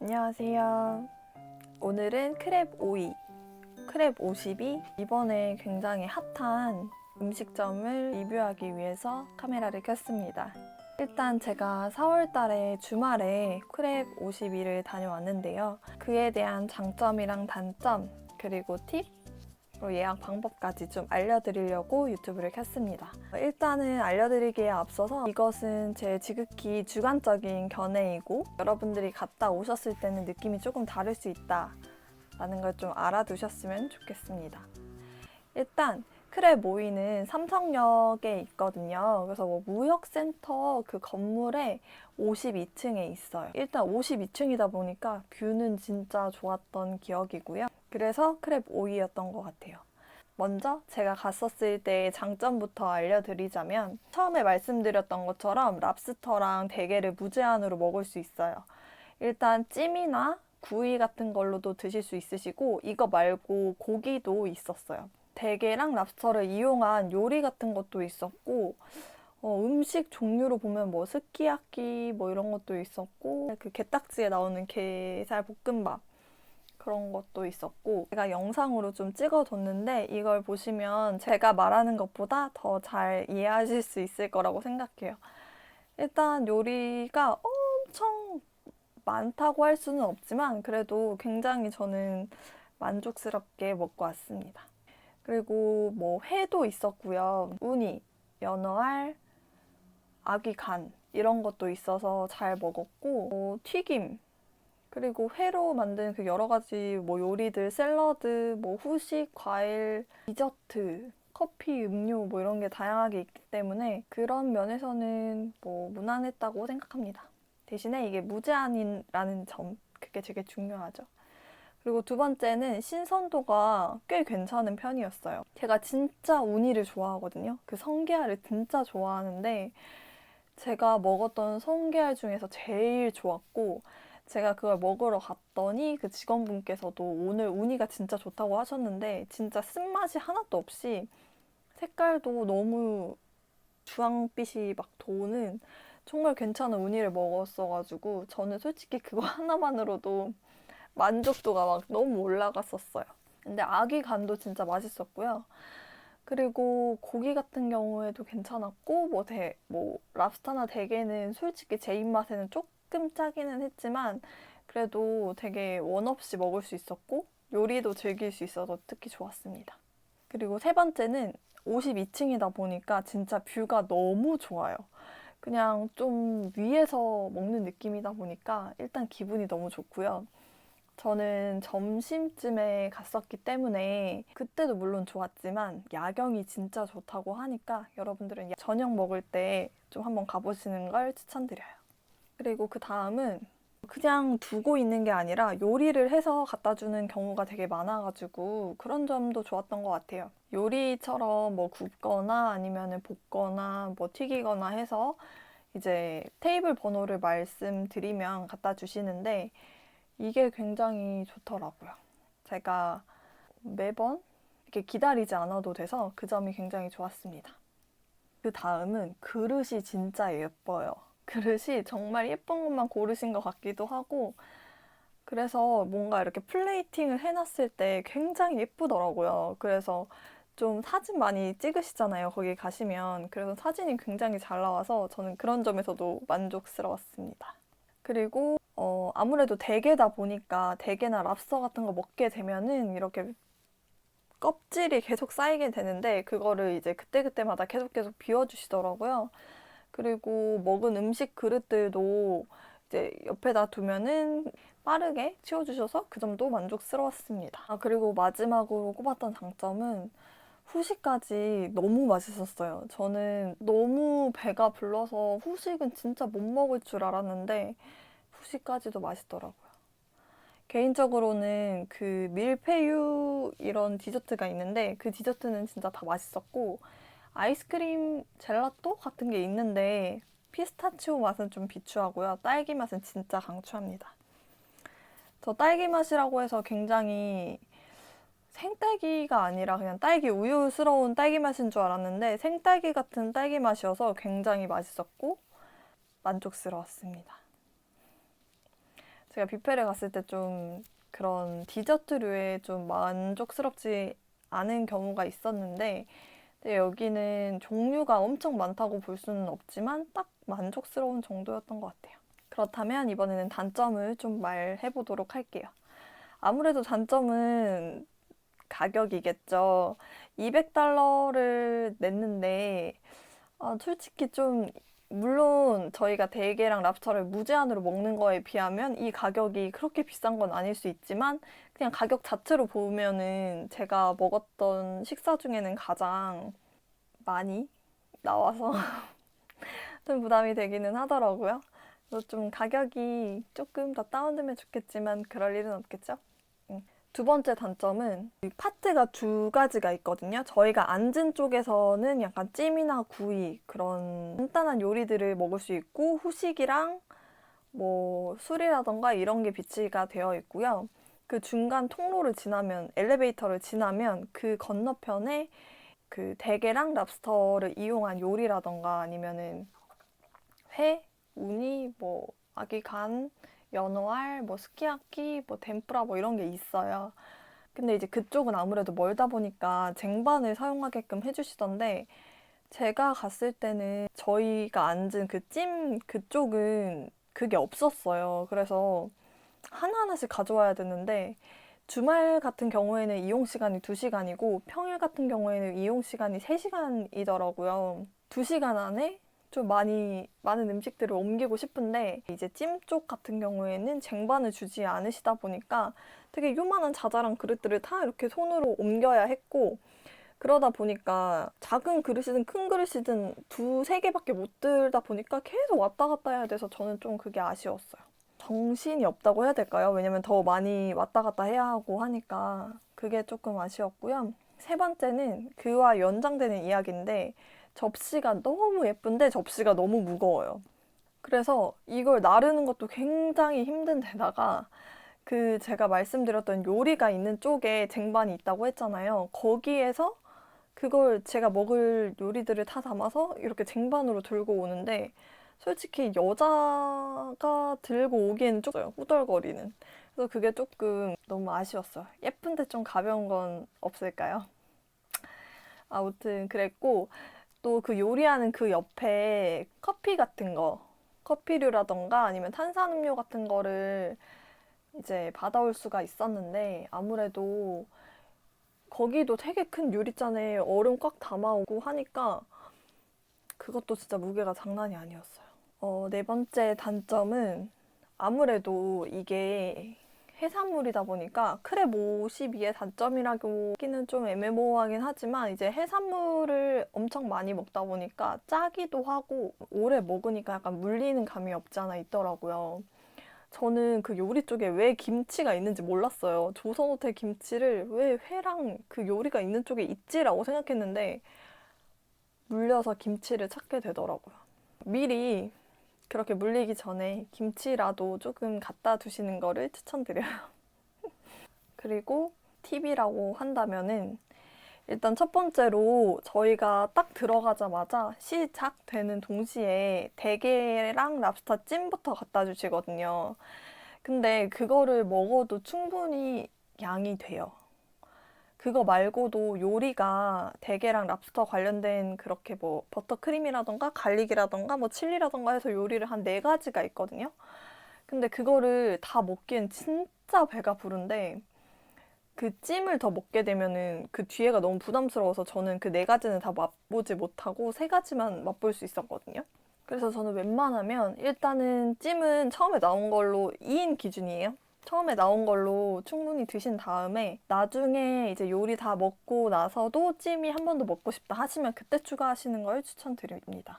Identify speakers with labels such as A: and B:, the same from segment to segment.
A: 안녕하세요. 오늘은 크랩 오이, 크랩 50이 이번에 굉장히 핫한 음식점을 리뷰하기 위해서 카메라를 켰습니다. 일단 제가 4월 달에 주말에 크랩 52를 다녀왔는데요. 그에 대한 장점이랑 단점, 그리고 팁, 그리고 예약 방법까지 좀 알려드리려고 유튜브를 켰습니다. 일단은 알려드리기에 앞서서 이것은 제 지극히 주관적인 견해이고 여러분들이 갔다 오셨을 때는 느낌이 조금 다를 수 있다 라는 걸 좀 알아두셨으면 좋겠습니다. 일단 크랩 오이는 삼성역에 있거든요. 그래서 뭐 무역센터 그 건물에 52층에 있어요. 일단 52층이다 보니까 뷰는 진짜 좋았던 기억이고요. 그래서 크랩 오이였던 것 같아요. 먼저 제가 갔었을 때의 장점부터 알려드리자면 처음에 말씀드렸던 것처럼 랍스터랑 대게를 무제한으로 먹을 수 있어요. 일단 찜이나 구이 같은 걸로도 드실 수 있으시고 이거 말고 고기도 있었어요. 대게랑 랍스터를 이용한 요리 같은 것도 있었고 음식 종류로 보면 뭐 스키야키 뭐 이런 것도 있었고 그 게딱지에 나오는 게살 볶음밥 그런 것도 있었고 제가 영상으로 좀 찍어뒀는데 이걸 보시면 제가 말하는 것보다 더 잘 이해하실 수 있을 거라고 생각해요. 일단 요리가 엄청 많다고 할 수는 없지만 그래도 굉장히 저는 만족스럽게 먹고 왔습니다. 그리고 뭐 회도 있었고요. 우니, 연어알, 아귀 간 이런 것도 있어서 잘 먹었고 튀김 그리고 회로 만든 그 여러 가지 뭐 요리들, 샐러드, 뭐 후식, 과일, 디저트, 커피, 음료 뭐 이런 게 다양하게 있기 때문에 그런 면에서는 뭐 무난했다고 생각합니다. 대신에 이게 무제한이라는 점, 그게 되게 중요하죠. 그리고 두 번째는 신선도가 꽤 괜찮은 편이었어요. 제가 진짜 우니를 좋아하거든요. 그 성게알을 진짜 좋아하는데 제가 먹었던 성게알 중에서 제일 좋았고 제가 그걸 먹으러 갔더니 그 직원분께서도 오늘 우니가 진짜 좋다고 하셨는데 진짜 쓴맛이 하나도 없이 색깔도 너무 주황빛이 막 도는 정말 괜찮은 우니를 먹었어가지고 저는 솔직히 그거 하나만으로도 만족도가 막 너무 올라갔었어요. 근데 아귀 간도 진짜 맛있었고요. 그리고 고기 같은 경우에도 괜찮았고 뭐 랍스타나 대게는 솔직히 제 입맛에는 조금 짜기는 했지만 그래도 되게 원 없이 먹을 수 있었고 요리도 즐길 수 있어서 특히 좋았습니다. 그리고 세 번째는 52층이다 보니까 진짜 뷰가 너무 좋아요. 그냥 좀 위에서 먹는 느낌이다 보니까 일단 기분이 너무 좋고요. 저는 점심쯤에 갔었기 때문에 그때도 물론 좋았지만 야경이 진짜 좋다고 하니까 여러분들은 저녁 먹을 때 좀 한번 가보시는 걸 추천드려요. 그리고 그 다음은 그냥 두고 있는 게 아니라 요리를 해서 갖다 주는 경우가 되게 많아가지고 그런 점도 좋았던 것 같아요. 요리처럼 뭐 굽거나 아니면 볶거나 뭐 튀기거나 해서 이제 테이블 번호를 말씀드리면 갖다 주시는데 이게 굉장히 좋더라고요. 제가 매번 이렇게 기다리지 않아도 돼서 그 점이 굉장히 좋았습니다. 그 다음은 그릇이 진짜 예뻐요. 그릇이 정말 예쁜 것만 고르신 것 같기도 하고 그래서 뭔가 이렇게 플레이팅을 해놨을 때 굉장히 예쁘더라고요. 그래서 좀 사진 많이 찍으시잖아요. 거기 가시면. 그래서 사진이 굉장히 잘 나와서 저는 그런 점에서도 만족스러웠습니다. 그리고 아무래도 대게다 보니까 대게나 랍스터 같은 거 먹게 되면은 이렇게 껍질이 계속 쌓이게 되는데 그거를 이제 그때그때마다 계속 비워주시더라고요. 그리고 먹은 음식 그릇들도 이제 옆에다 두면은 빠르게 치워주셔서 그 점도 만족스러웠습니다. 그리고 마지막으로 꼽았던 장점은 후식까지 너무 맛있었어요. 저는 너무 배가 불러서 후식은 진짜 못 먹을 줄 알았는데 후식까지도 맛있더라고요. 개인적으로는 그 밀푀유 이런 디저트가 있는데 그 디저트는 진짜 다 맛있었고 아이스크림 젤라또 같은 게 있는데 피스타치오 맛은 좀 비추하고요. 딸기 맛은 진짜 강추합니다. 저 딸기 맛이라고 해서 굉장히 생딸기가 아니라 그냥 딸기 우유스러운 딸기 맛인 줄 알았는데 생딸기 같은 딸기 맛이어서 굉장히 맛있었고 만족스러웠습니다. 제가 뷔페를 갔을 때 좀 그런 디저트류에 좀 만족스럽지 않은 경우가 있었는데, 근데 여기는 종류가 엄청 많다고 볼 수는 없지만 딱 만족스러운 정도였던 것 같아요. 그렇다면 이번에는 단점을 좀 말해 보도록 할게요. 아무래도 단점은 가격이겠죠. 200달러를 냈는데, 솔직히 좀, 물론 저희가 대게랑 랍스터를 무제한으로 먹는 거에 비하면 이 가격이 그렇게 비싼 건 아닐 수 있지만, 그냥 가격 자체로 보면은 제가 먹었던 식사 중에는 가장 많이 나와서 좀 부담이 되기는 하더라고요. 그래서 좀 가격이 조금 더 다운되면 좋겠지만 그럴 일은 없겠죠? 두 번째 단점은 파트가 두 가지가 있거든요. 저희가 앉은 쪽에서는 약간 찜이나 구이 그런 간단한 요리들을 먹을 수 있고 후식이랑 뭐 술이라던가 이런 게 비치가 되어 있고요. 그 중간 통로를 지나면 엘리베이터를 지나면 그 건너편에 그 대게랑 랍스터를 이용한 요리라던가 아니면은 회, 우니, 뭐 아기 간, 연어알, 뭐 스키야키, 뭐 덴푸라 뭐 이런 게 있어요. 근데 이제 그쪽은 아무래도 멀다 보니까 쟁반을 사용하게끔 해주시던데 제가 갔을 때는 저희가 앉은 그 찜 그쪽은 그게 없었어요. 그래서 하나하나씩 가져와야 되는데 주말 같은 경우에는 이용 시간이 2시간이고 평일 같은 경우에는 이용 시간이 3시간이더라고요. 2시간 안에 좀 많은 음식들을 옮기고 싶은데 이제 찜 쪽 같은 경우에는 쟁반을 주지 않으시다 보니까 되게 요만한 자잘한 그릇들을 다 이렇게 손으로 옮겨야 했고 그러다 보니까 작은 그릇이든 큰 그릇이든 두세 개밖에 못 들다 보니까 계속 왔다 갔다 해야 돼서 저는 좀 그게 아쉬웠어요. 정신이 없다고 해야 될까요? 왜냐면 더 많이 왔다 갔다 해야 하고 하니까 그게 조금 아쉬웠고요. 세 번째는 그와 연장되는 이야기인데 접시가 너무 예쁜데 접시가 너무 무거워요. 그래서 이걸 나르는 것도 굉장히 힘든 데다가 그 제가 말씀드렸던 요리가 있는 쪽에 쟁반이 있다고 했잖아요. 거기에서 그걸 제가 먹을 요리들을 다 담아서 이렇게 쟁반으로 들고 오는데 솔직히 여자가 들고 오기에는 조금 후덜거리는. 그래서 그게 조금 너무 아쉬웠어요. 예쁜데 좀 가벼운 건 없을까요? 아무튼 그랬고 또 그 요리하는 그 옆에 커피 같은 거, 커피류라던가 아니면 탄산음료 같은 거를 이제 받아올 수가 있었는데 아무래도 거기도 되게 큰 유리잔에 얼음 꽉 담아오고 하니까 그것도 진짜 무게가 장난이 아니었어요. 네 번째 단점은 아무래도 이게 해산물이다 보니까 크랩 52의 단점이라고 하기는 좀 애매모호하긴 하지만 이제 해산물을 엄청 많이 먹다 보니까 짜기도 하고 오래 먹으니까 약간 물리는 감이 없지 않아 있더라고요. 저는 그 요리 쪽에 왜 김치가 있는지 몰랐어요. 조선호텔 김치를 왜 회랑 그 요리가 있는 쪽에 있지라고 생각했는데 물려서 김치를 찾게 되더라고요. 미리 그렇게 물리기 전에 김치라도 조금 갖다 두시는 거를 추천드려요. 그리고 팁이라고 한다면은 일단 첫 번째로 저희가 딱 들어가자마자 시작되는 동시에 대게랑 랍스터 찜부터 갖다 주시거든요. 근데 그거를 먹어도 충분히 양이 돼요. 그거 말고도 요리가 대게랑 랍스터 관련된 그렇게 뭐 버터크림이라던가 갈릭이라던가 뭐 칠리라던가 해서 요리를 한 4가지가 있거든요. 근데 그거를 다 먹기엔 진짜 배가 부른데 그 찜을 더 먹게 되면은 그 뒤에가 너무 부담스러워서 저는 그 4가지는 다 맛보지 못하고 3가지만 맛볼 수 있었거든요. 그래서 저는 웬만하면 일단은 찜은 처음에 나온 걸로 2인 기준이에요. 처음에 나온 걸로 충분히 드신 다음에 나중에 이제 요리 다 먹고 나서도 찜이 한 번 더 먹고 싶다 하시면 그때 추가하시는 걸 추천드립니다.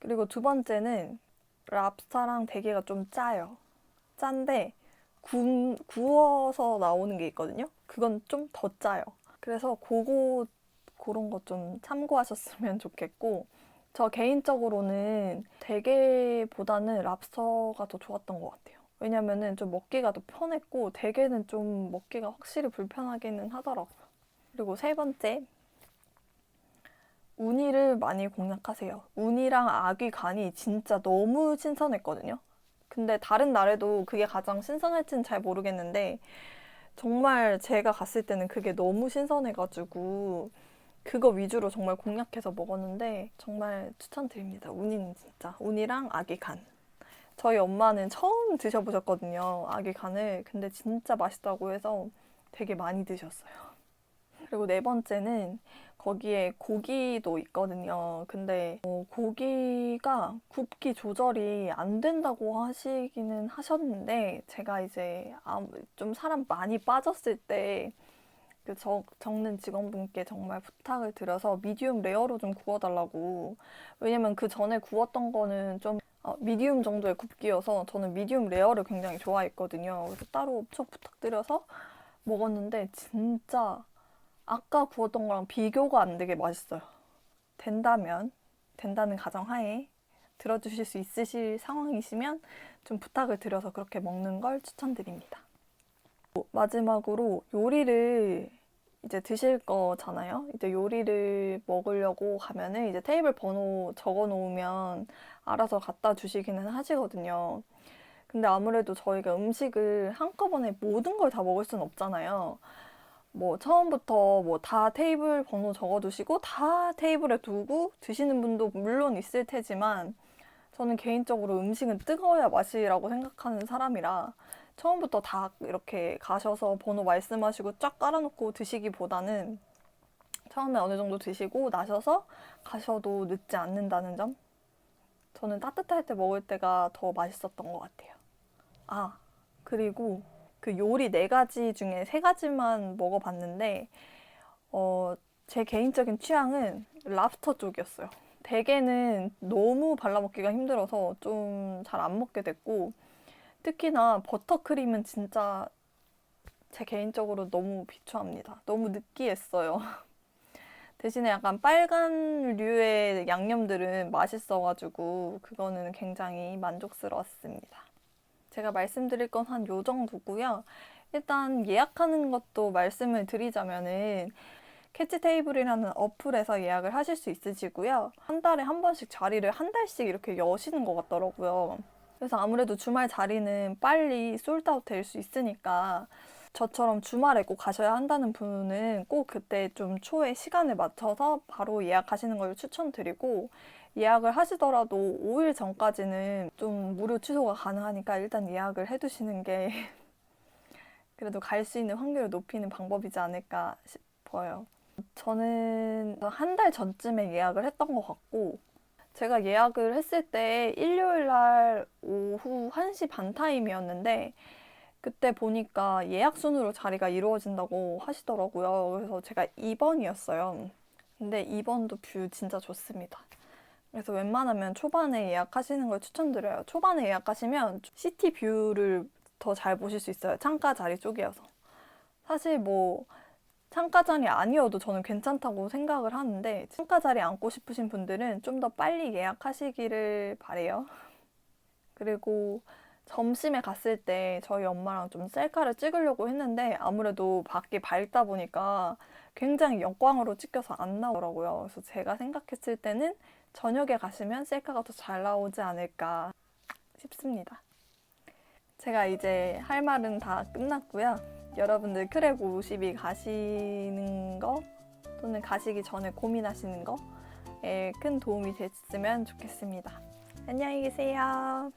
A: 그리고 두 번째는 랍스타랑 대게가 좀 짜요. 짠데 구워서 나오는 게 있거든요. 그건 좀 더 짜요. 그래서 그런 거 좀 참고하셨으면 좋겠고 저 개인적으로는 대게보다는 랍스터가 더 좋았던 것 같아요. 왜냐면은 좀 먹기가 더 편했고 대게는 좀 먹기가 확실히 불편하기는 하더라고요. 그리고 세 번째, 우니를 많이 공략하세요. 우니랑 아귀 간이 진짜 너무 신선했거든요. 근데 다른 날에도 그게 가장 신선할지는 잘 모르겠는데 정말 제가 갔을 때는 그게 너무 신선해가지고 그거 위주로 정말 공략해서 먹었는데 정말 추천드립니다. 우니는 진짜. 우니랑 아기 간. 저희 엄마는 처음 드셔보셨거든요. 아기 간을. 근데 진짜 맛있다고 해서 되게 많이 드셨어요. 그리고 네 번째는 거기에 고기도 있거든요. 근데 고기가 굽기 조절이 안 된다고 하시기는 하셨는데 제가 이제 좀 사람 많이 빠졌을 때 그 적는 직원분께 정말 부탁을 드려서 미디움 레어로 좀 구워달라고. 왜냐면 그 전에 구웠던 거는 좀 미디움 정도의 굽기여서 저는 미디움 레어를 굉장히 좋아했거든요. 그래서 따로 엄청 부탁드려서 먹었는데 진짜 아까 구웠던 거랑 비교가 안 되게 맛있어요. 된다는 가정하에 들어주실 수 있으실 상황이시면 좀 부탁을 드려서 그렇게 먹는 걸 추천드립니다. 마지막으로 요리를 이제 드실 거잖아요. 이제 요리를 먹으려고 가면은 이제 테이블 번호 적어 놓으면 알아서 갖다 주시기는 하시거든요. 근데 아무래도 저희가 음식을 한꺼번에 모든 걸 다 먹을 순 없잖아요. 뭐 처음부터 뭐 다 테이블 번호 적어두시고 다 테이블에 두고 드시는 분도 물론 있을 테지만 저는 개인적으로 음식은 뜨거워야 맛이라고 생각하는 사람이라 처음부터 다 이렇게 가셔서 번호 말씀하시고 쫙 깔아놓고 드시기보다는 처음에 어느 정도 드시고 나셔서 가셔도 늦지 않는다는 점? 저는 따뜻할 때 먹을 때가 더 맛있었던 것 같아요. 아, 그리고 그 요리 4가지 중에 3가지만 먹어봤는데 제 개인적인 취향은 랍스터 쪽이었어요. 대게는 너무 발라먹기가 힘들어서 좀 잘 안 먹게 됐고 특히나 버터크림은 진짜 제 개인적으로 너무 비추합니다. 너무 느끼했어요. 대신에 약간 빨간 류의 양념들은 맛있어가지고 그거는 굉장히 만족스러웠습니다. 제가 말씀드릴 건 한 요 정도고요. 일단 예약하는 것도 말씀을 드리자면은 캐치 테이블이라는 어플에서 예약을 하실 수 있으시고요. 한 달에 한 번씩 자리를 한 달씩 이렇게 여시는 것 같더라고요. 그래서 아무래도 주말 자리는 빨리 솔드아웃 될 수 있으니까 저처럼 주말에 꼭 가셔야 한다는 분은 꼭 그때 좀 초에 시간을 맞춰서 바로 예약하시는 걸 추천드리고 예약을 하시더라도 5일 전까지는 좀 무료 취소가 가능하니까 일단 예약을 해두시는 게 그래도 갈 수 있는 확률을 높이는 방법이지 않을까 싶어요. 저는 한 달 전쯤에 예약을 했던 것 같고 제가 예약을 했을 때 일요일 날 오후 1시 반 타임이었는데 그때 보니까 예약 순으로 자리가 이루어진다고 하시더라고요. 그래서 제가 2번이었어요. 근데 2번도 뷰 진짜 좋습니다. 그래서 웬만하면 초반에 예약하시는 걸 추천드려요. 초반에 예약하시면 시티 뷰를 더 잘 보실 수 있어요. 창가 자리 쪽이어서. 사실 뭐 창가 자리 아니어도 저는 괜찮다고 생각을 하는데 창가 자리 앉고 싶으신 분들은 좀 더 빨리 예약하시기를 바래요. 그리고 점심에 갔을 때 저희 엄마랑 좀 셀카를 찍으려고 했는데 아무래도 밖이 밝다 보니까 굉장히 역광으로 찍혀서 안 나오더라고요. 그래서 제가 생각했을 때는 저녁에 가시면 셀카가 더 잘 나오지 않을까 싶습니다. 제가 이제 할 말은 다 끝났고요. 여러분들 크랩 52 가시는 거 또는 가시기 전에 고민하시는 거에 큰 도움이 됐으면 좋겠습니다. 안녕히 계세요.